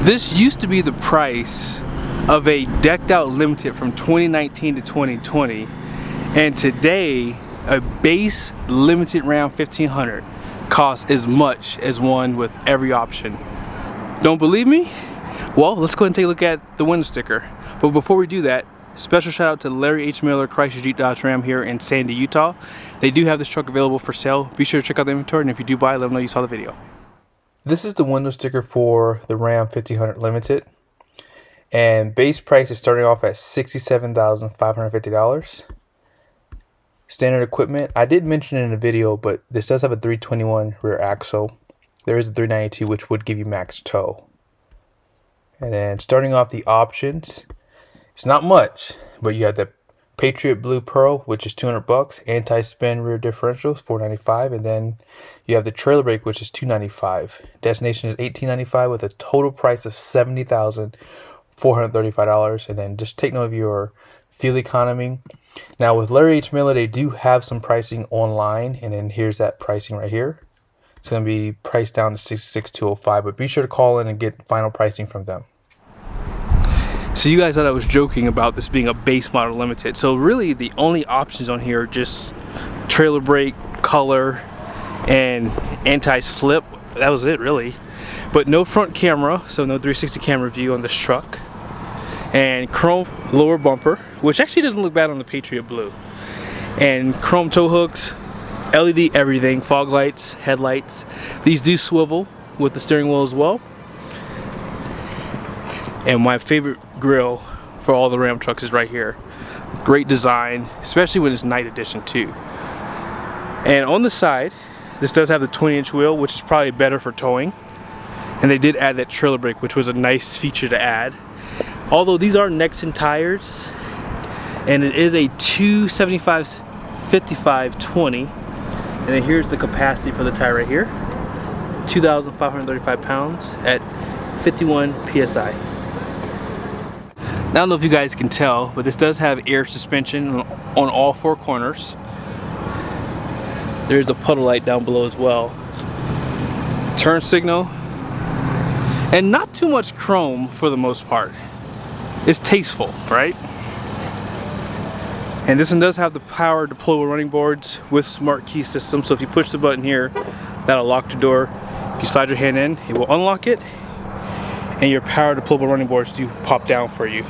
This used to be the price of a decked out limited from 2019 to 2020, and today a base limited Ram 1500 costs as much as one with every option. Don't believe me? Well, let's go ahead and take a look at the window sticker. But before we do that, special shout out to Larry H. Miller, Chrysler Jeep Dodge Ram here in Sandy, Utah. They do have this truck available for sale. Be sure to check out the inventory, and if you do buy it, let them know you saw the video. This is the window sticker for the Ram 1500 Limited, and base price is starting off at $67,550. Standard equipment, I did mention it in the video, but this does have a 321 rear axle. There is a 392, which would give you max tow. And then starting off the options, it's not much, but you have the Patriot Blue Pearl, which is $200, anti-spin rear differentials, $495, and then you have the trailer brake, which is $295. Destination is $1,895 with a total price of $70,435. And then just take note of your fuel economy. Now with Larry H. Miller, they do have some pricing online, and then here's that pricing right here. It's going to be priced down to $66,205, but be sure to call in and get final pricing from them. So you guys thought I was joking about this being a base model limited. So really the only options on here are just trailer brake, color, and anti-slip. That was it really. But no front camera, so no 360 camera view on this truck. And chrome lower bumper, which actually doesn't look bad on the Patriot Blue. And chrome tow hooks, LED everything, fog lights, headlights. These do swivel with the steering wheel as well. And my favorite grille for all the Ram trucks is right here. Great design, especially when it's night edition too. And on the side, this does have the 20-inch wheel, which is probably better for towing. And they did add that trailer brake, which was a nice feature to add. Although these are Nexen tires, and it is a 275/55/20. And then here's the capacity for the tire right here. 2,535 pounds at 51 PSI. Now, I don't know if you guys can tell, but this does have air suspension on all four corners. There's a puddle light down below as well. Turn signal. And not too much chrome for the most part. It's tasteful, right? And this one does have the power deployable running boards with smart key system. So if you push the button here, that'll lock the door. If you slide your hand in, it will unlock it. And your power deployable running boards do pop down for you.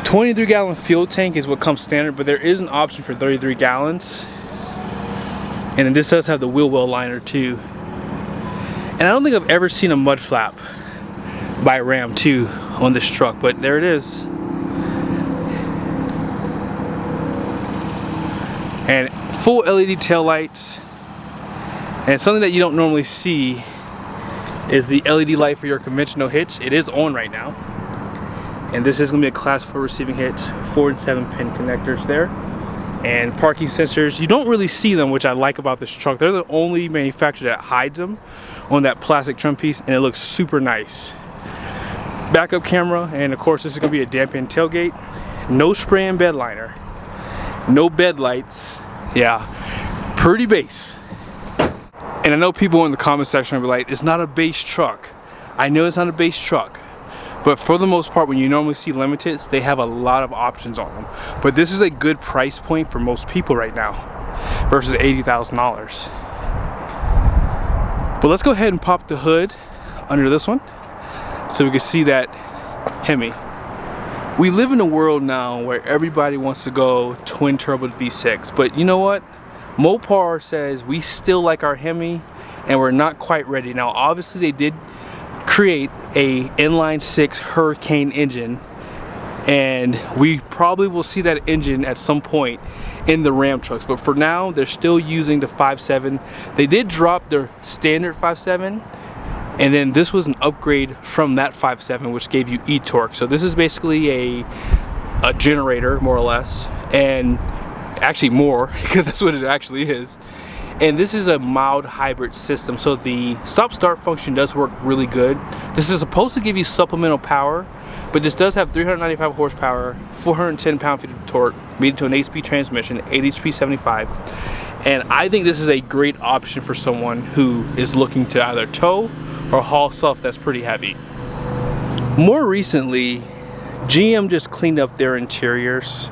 23-gallon fuel tank is what comes standard, but there is an option for 33 gallons. And then this does have the wheel well liner too. And I don't think I've ever seen a mud flap by Ram 2 on this truck, but there it is. And full LED taillights. And something that you don't normally see is the LED light for your conventional hitch. It is on right now. And this is going to be a class 4 receiving hitch, 4 and 7 pin connectors there. And parking sensors, you don't really see them, which I like about this truck. They're the only manufacturer that hides them on that plastic trim piece, and it looks super nice. Backup camera, and of course this is going to be a dampened tailgate. No spray and bed liner. No bed lights. Yeah, pretty base. And I know people in the comment section will be like, it's not a base truck. I know it's not a base truck. But for the most part, when you normally see limiteds, they have a lot of options on them. But this is a good price point for most people right now versus $80,000. But let's go ahead and pop the hood under this one so we can see that Hemi. We live in a world now where everybody wants to go twin turbo V6, but you know what? Mopar says we still like our Hemi and we're not quite ready. Now obviously they did create a inline 6 Hurricane engine, and we probably will see that engine at some point in the Ram trucks, but for now they're still using the 5.7. They did drop their standard 5.7, and then this was an upgrade from that 5.7, which gave you e-torque. So this is basically a generator more or less, and actually more because that's what it actually is. And this is a mild hybrid system, so the stop-start function does work really good. This is supposed to give you supplemental power, but this does have 395 horsepower, 410 pound-feet of torque, made into an 8-speed transmission, 8 HP 75. And I think this is a great option for someone who is looking to either tow or haul stuff that's pretty heavy. More recently, GM just cleaned up their interiors,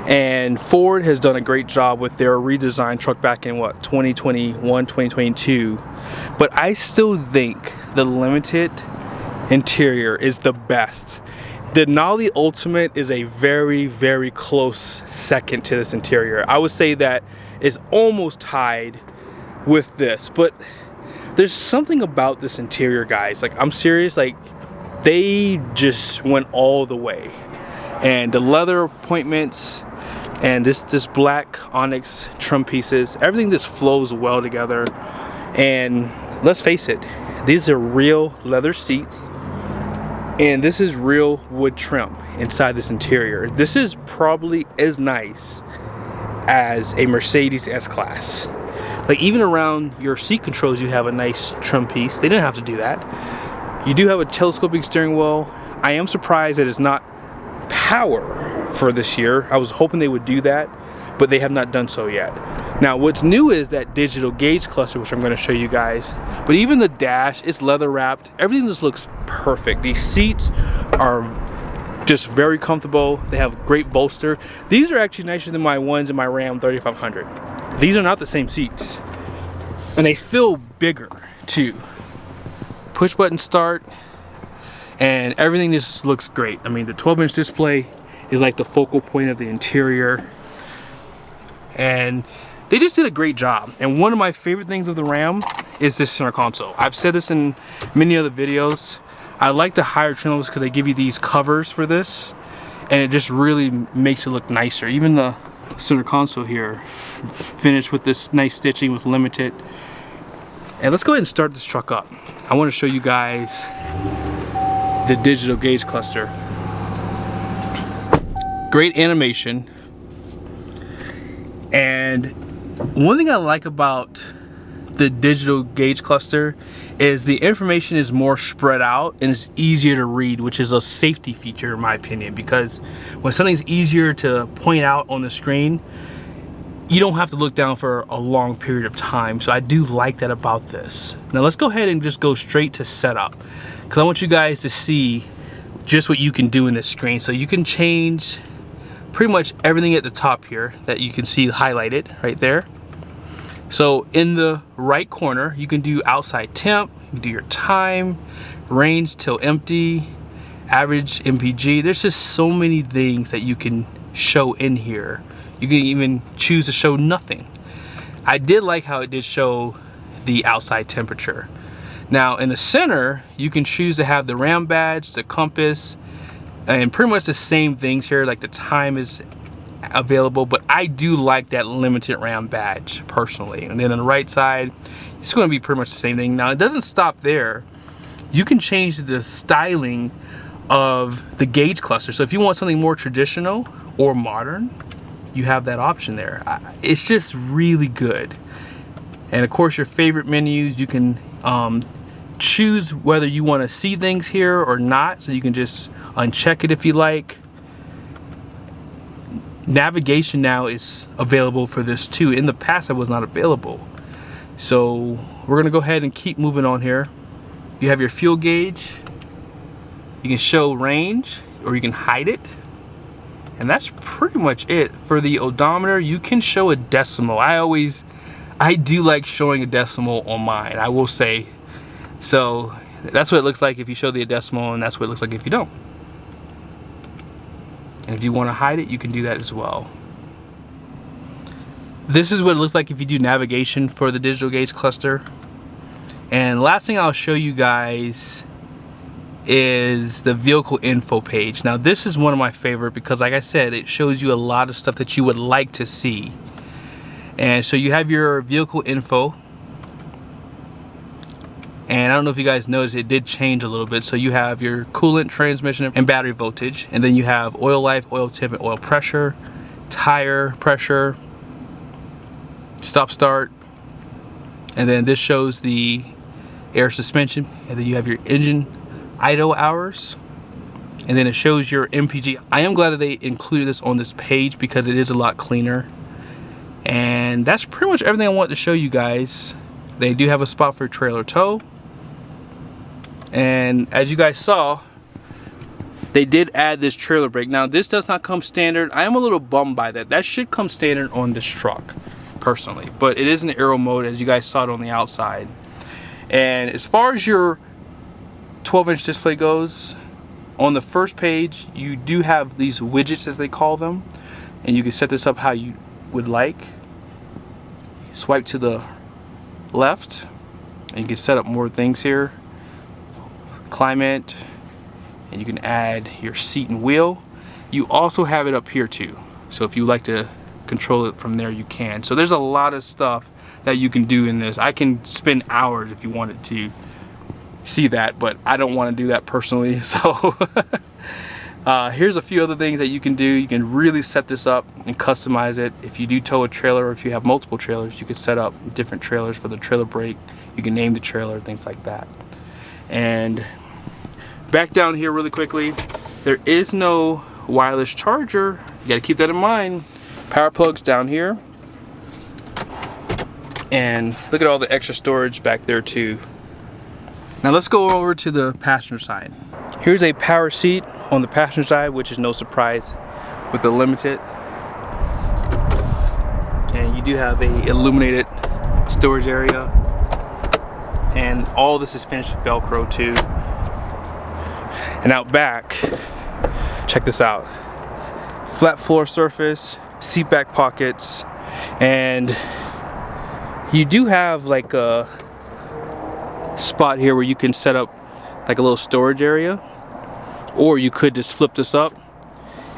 and Ford has done a great job with their redesigned truck back in what, 2021, 2022. But I still think the Limited interior is the best. The Denali Ultimate is a very, very close second to this interior. I would say that it's almost tied with this, but there's something about this interior, guys. Like, I'm serious, like, they just went all the way. And the leather appointments and this black onyx trim pieces, everything just flows well together. And let's face it, these are real leather seats, and this is real wood trim inside this interior. This is probably as nice as a Mercedes S-Class. Like, even around your seat controls, you have a nice trim piece. They didn't have to do that. You do have a telescoping steering wheel. I am surprised that it's not power for this year. I was hoping they would do that, but they have not done so yet. Now, what's new is that digital gauge cluster, which I'm going to show you guys. But even the dash, it's leather wrapped. Everything just looks perfect. These seats are just very comfortable. They have great bolster. These are actually nicer than my ones in my Ram 3500. These are not the same seats, and they feel bigger too. Push button start, and everything just looks great. I mean, the 12-inch display is like the focal point of the interior, and they just did a great job. And one of my favorite things of the Ram is this center console. I've said this in many other videos. I like the higher trim levels because they give you these covers for this, and it just really makes it look nicer. Even the center console here, finished with this nice stitching with Limited. And let's go ahead and start this truck up. I want to show you guys the digital gauge cluster. Great animation. And one thing I like about the digital gauge cluster is the information is more spread out and it's easier to read, which is a safety feature in my opinion, because when something's easier to point out on the screen, you don't have to look down for a long period of time. So I do like that about this. Now let's go ahead and just go straight to setup, because I want you guys to see just what you can do in this screen. So you can change pretty much everything at the top here that you can see highlighted right there. So in the right corner, you can do outside temp, you can do your time, range till empty, average MPG. There's just so many things that you can show in here. You can even choose to show nothing. I did like how it did show the outside temperature. Now in the center, you can choose to have the RAM badge, the compass, and pretty much the same things here, like the time is available, but I do like that Limited RAM badge personally. And then on the right side, it's going to be pretty much the same thing. Now it doesn't stop there. You can change the styling of the gauge cluster. So if you want something more traditional or modern, you have that option there. It's just really good. And of course your favorite menus, you can choose whether you want to see things here or not, so you can just uncheck it if you like. Navigation now is available for this too. In the past it was not available. So we're gonna go ahead and keep moving on here. You have your fuel gauge. You can show range or you can hide it. And that's pretty much it. For the odometer, you can show a decimal. I do like showing a decimal on mine, I will say. So that's what it looks like if you show the decimal, and that's what it looks like if you don't. And if you want to hide it, you can do that as well. This is what it looks like if you do navigation for the digital gauge cluster. And last thing I'll show you guys is the vehicle info page. Now this is one of my favorite because, like I said, it shows you a lot of stuff that you would like to see. And so you have your vehicle info, and I don't know if you guys noticed, it did change a little bit. So you have your coolant, transmission, and battery voltage, and then you have oil life, oil temp, and oil pressure, tire pressure, stop start, and then this shows the air suspension, and then you have your engine idle hours, and then it shows your MPG. I am glad that they included this on this page because it is a lot cleaner. And that's pretty much everything I want to show you guys. They do have a spot for trailer tow. And as you guys saw, they did add this trailer brake. Now this does not come standard. I am a little bummed by that. That should come standard on this truck, personally. But it is in aero mode, as you guys saw it on the outside. And as far as your 12-inch display goes, on the first page, you do have these widgets, as they call them. And you can set this up how you would like. Swipe to the left, and you can set up more things here. Climate, and you can add your seat and wheel. You also have it up here too, so if you like to control it from there, you can. So there's a lot of stuff that you can do in this. I can spend hours if you wanted to see that, but I don't want to do that personally. So here's a few other things that you can do. You can really set this up and customize it. If you do tow a trailer, or if you have multiple trailers, you can set up different trailers for the trailer brake. You can name the trailer, things like that. And back down here really quickly, there is no wireless charger. You got to keep that in mind. Power plugs down here, and look at all the extra storage back there too. Now let's go over to the passenger side. Here's a power seat on the passenger side, which is no surprise with the Limited. And you do have a illuminated storage area, and all this is finished with Velcro too. And out back, check this out. Flat floor surface, seat back pockets, and you do have like a spot here where you can set up like a little storage area, or you could just flip this up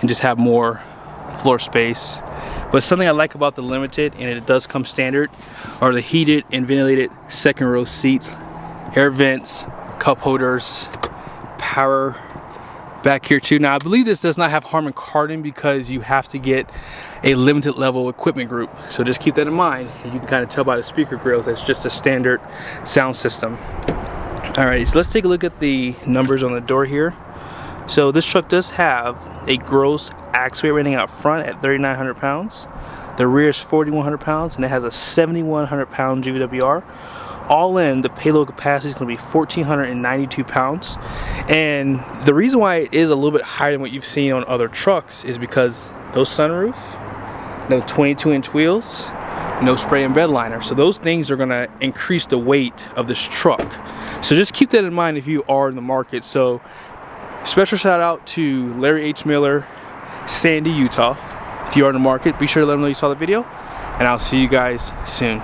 and just have more floor space. But something I like about the Limited, and it does come standard, are the heated and ventilated second row seats, air vents, cup holders, power back here too. Now I believe this does not have Harman Kardon because you have to get a limited level equipment group, so just keep that in mind. You can kind of tell by the speaker grills that's just a standard sound system. Alright, so let's take a look at the numbers on the door here. So this truck does have a gross axle weight rating out front at 3,900 pounds. The rear is 4,100 pounds, and it has a 7,100 pound GVWR. All in, the payload capacity is going to be 1,492 pounds. And the reason why it is a little bit higher than what you've seen on other trucks is because no sunroof, no 22-inch wheels, no spray and bed liner. So those things are going to increase the weight of this truck. So just keep that in mind if you are in the market. So special shout out to Larry H. Miller, Sandy, Utah. If you are in the market, be sure to let them know you saw the video, and I'll see you guys soon.